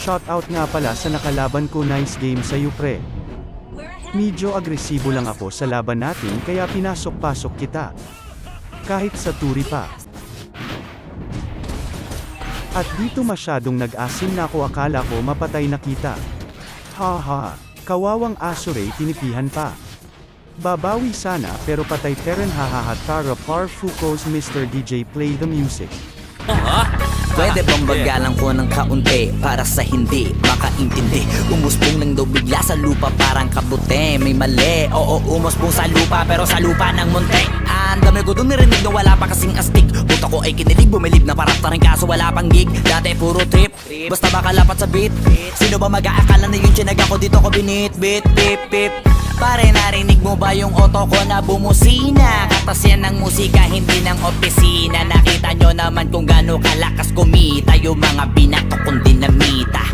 Shoutout nga pala sa nakalaban ko, nice game sa'yo pre. Medyo agresibo lang ako sa laban natin kaya pinasok-pasok kita. Kahit sa turi pa. At dito masyadong nag-asim na ako, akala ko mapatay na kita. Haha, kawawang Asure tinipihan pa. Babawi sana pero patay Teren, hahaha. Tara par Foucault's Mr. DJ play the music. Pwede bang bagalan ko ng kaunti para sa hindi makaintindi? Umusbong lang daw bigla sa lupa parang kabute. May mali, oo umusbong sa lupa pero sa lupa ng munti. Ang dami ko dun narinig na wala pa kasing astig. Puta ko ay kinilig, bumilib na parang taring kaso wala pang gig. Dati puro trip, basta makalapat sa beat. Sino ba mag-aakala na yung tinaga ko dito ko binit? Bit, pip, pip. Pare narinig mo ba yung auto ko na bumusina? Katas yan ng musika, hindi ng opisina. Nakita nyo naman kung gaano kalakas kumita yung mga binato kong dinamita.